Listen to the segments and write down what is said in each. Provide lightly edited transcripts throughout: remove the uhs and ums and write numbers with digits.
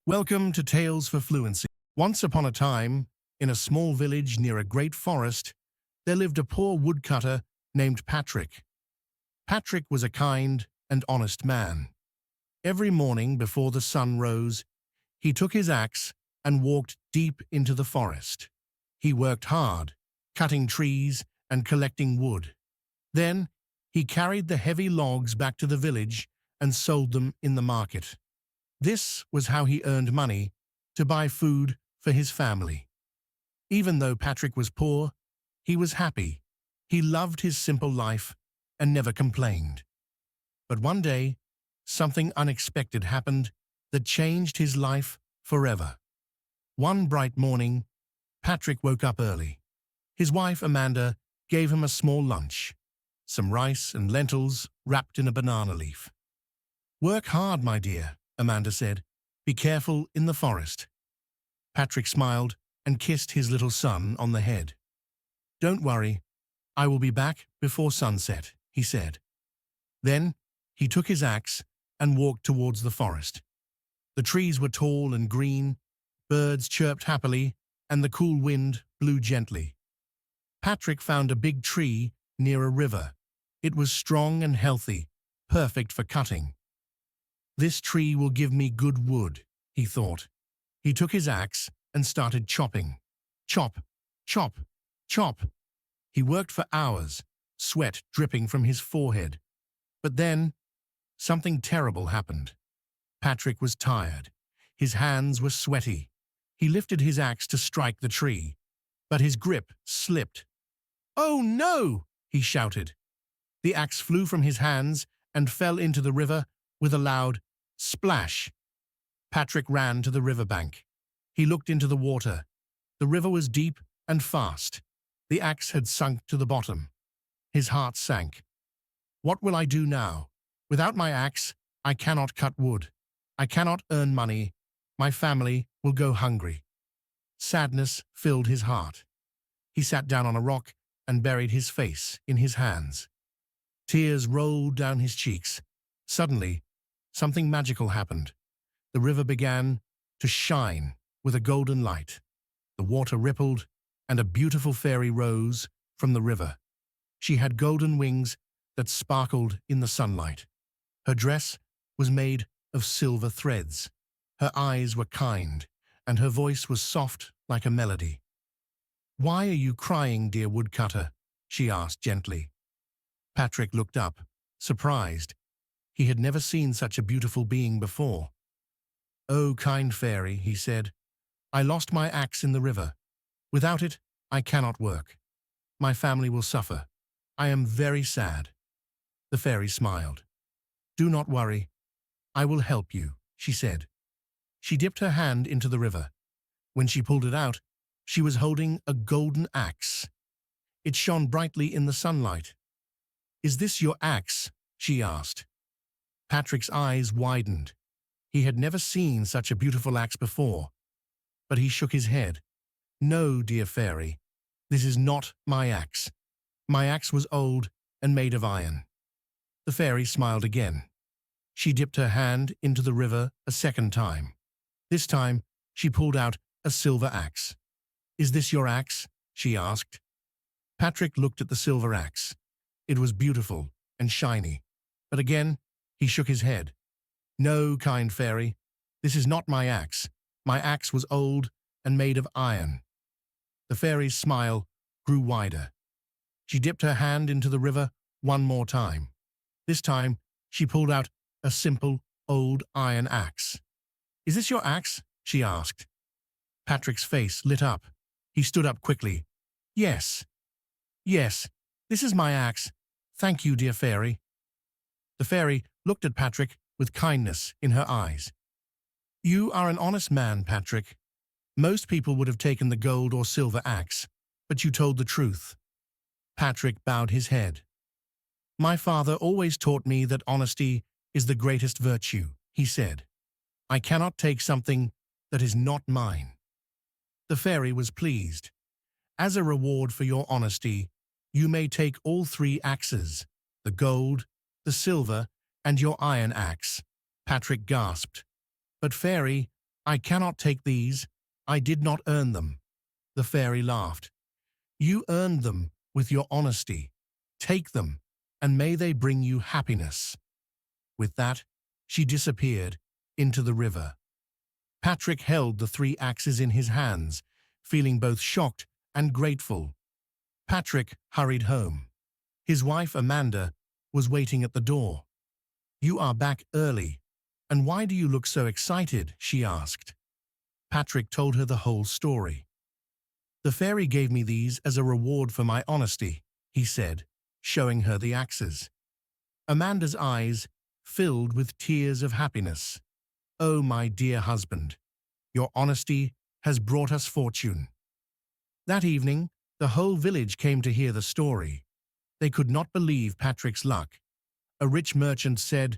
Welcome to Tales for Fluency. Once upon a time, in a small village near a great forest, there lived a poor woodcutter named Patrick. Patrick was a kind and honest man. Every morning before the sun rose, he took his axe and walked deep into the forest. He worked hard, cutting trees and collecting wood. Then, he carried the heavy logs back to the village and sold them in the market. This was how he earned money to buy food for his family. Even though Patrick was poor, he was happy. He loved his simple life and never complained. But one day, something unexpected happened that changed his life forever. One bright morning, Patrick woke up early. His wife, Amanda, gave him a small lunch, some rice and lentils wrapped in a banana leaf. "Work hard, my dear," Amanda said. "Be careful in the forest." Patrick smiled and kissed his little son on the head. "Don't worry, I will be back before sunset," he said. Then he took his axe and walked towards the forest. The trees were tall and green, birds chirped happily, and the cool wind blew gently. Patrick found a big tree near a river. It was strong and healthy, perfect for cutting. "This tree will give me good wood," he thought. He took his axe and started chopping. Chop, chop, chop. He worked for hours, sweat dripping from his forehead. But then, something terrible happened. Patrick was tired. His hands were sweaty. He lifted his axe to strike the tree, but his grip slipped. "Oh no!" he shouted. The axe flew from his hands and fell into the river with a loud splash. Patrick ran to the riverbank. He looked into the water. The river was deep and fast. The axe had sunk to the bottom. His heart sank. "What will I do now? Without my axe, I cannot cut wood. I cannot earn money. My family will go hungry." Sadness filled his heart. He sat down on a rock and buried his face in his hands. Tears rolled down his cheeks. Suddenly, something magical happened. The river began to shine with a golden light. The water rippled, and a beautiful fairy rose from the river. She had golden wings that sparkled in the sunlight. Her dress was made of silver threads. Her eyes were kind, and her voice was soft like a melody. "Why are you crying, dear woodcutter?" she asked gently. Patrick looked up, surprised. He had never seen such a beautiful being before. "Oh, kind fairy," he said, "I lost my axe in the river. Without it, I cannot work. My family will suffer. I am very sad." The fairy smiled. "Do not worry. I will help you," she said. She dipped her hand into the river. When she pulled it out, she was holding a golden axe. It shone brightly in the sunlight. "Is this your axe?" she asked. Patrick's eyes widened. He had never seen such a beautiful axe before, but he shook his head. "No, dear fairy, this is not my axe. My axe was old and made of iron." The fairy smiled again. She dipped her hand into the river a second time. This time, she pulled out a silver axe. "Is this your axe?" she asked. Patrick looked at the silver axe. It was beautiful and shiny, but again, he shook his head. "No, kind fairy, this is not my axe. My axe was old and made of iron." The fairy's smile grew wider. She dipped her hand into the river one more time. This time, she pulled out a simple, old iron axe. "Is this your axe?" she asked. Patrick's face lit up. He stood up quickly. Yes, this is my axe. Thank you, dear fairy." The fairy looked at Patrick with kindness in her eyes. "You are an honest man, Patrick. Most people would have taken the gold or silver axe, but you told the truth." Patrick bowed his head. "My father always taught me that honesty is the greatest virtue," he said. "I cannot take something that is not mine." The fairy was pleased. "As a reward for your honesty, you may take all 3 axes, the gold, the silver, and your iron axe." Patrick gasped. "But fairy, I cannot take these. I did not earn them. The fairy laughed. You earned them with your honesty. Take them, and may they bring you happiness. With that, she disappeared into the river. Patrick held the 3 axes in his hands, feeling both shocked and grateful. Patrick hurried home. His wife, Amanda, was waiting at the door. You are back early. And why do you look so excited? She asked. Patrick told her the whole story. The fairy gave me these as a reward for my honesty, he said, showing her the axes. Amanda's eyes filled with tears of happiness. Oh, my dear husband, your honesty has brought us fortune. That evening, the whole village came to hear the story. They could not believe Patrick's luck. A rich merchant said,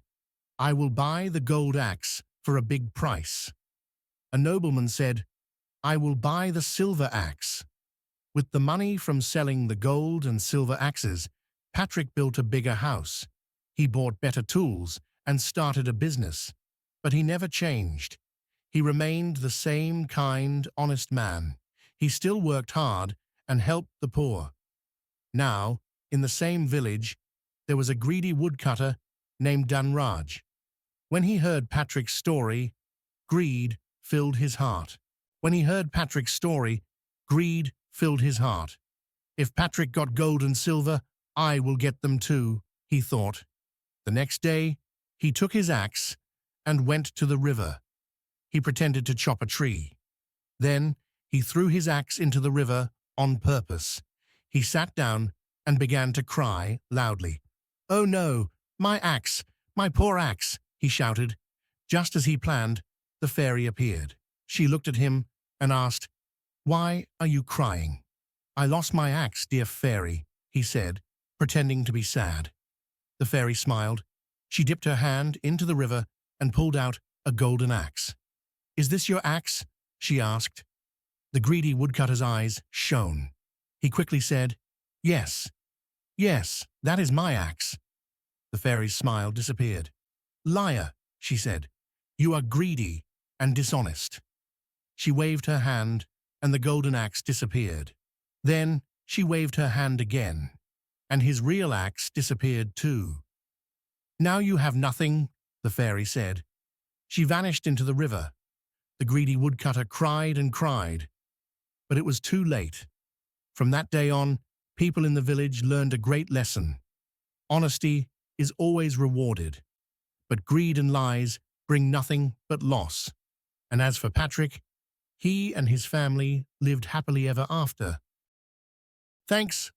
I will buy the gold axe for a big price. A nobleman said, I will buy the silver axe. With the money from selling the gold and silver axes, Patrick built a bigger house. He bought better tools and started a business. But he never changed. He remained the same kind, honest man. He still worked hard and helped the poor. Now, in the same village, there was a greedy woodcutter named Dhanraj. When he heard Patrick's story, greed filled his heart. If Patrick got gold and silver, I will get them too, he thought. The next day, he took his axe and went to the river. He pretended to chop a tree. Then he threw his axe into the river on purpose. He sat down and began to cry loudly. Oh no, my axe, my poor axe, he shouted. Just as he planned, the fairy appeared. She looked at him and asked, Why are you crying? I lost my axe, dear fairy, he said, pretending to be sad. The fairy smiled. She dipped her hand into the river and pulled out a golden axe. Is this your axe? She asked. The greedy woodcutter's eyes shone. He quickly said, Yes, that is my axe. The fairy's smile disappeared. Liar, she said, you are greedy and dishonest. She waved her hand, and the golden axe disappeared. Then she waved her hand again, and his real axe disappeared too. Now you have nothing, the fairy said. She vanished into the river. The greedy woodcutter cried and cried, but it was too late. From that day on, people in the village learned a great lesson. Honesty is always rewarded, but greed and lies bring nothing but loss. And as for Patrick, he and his family lived happily ever after. Thanks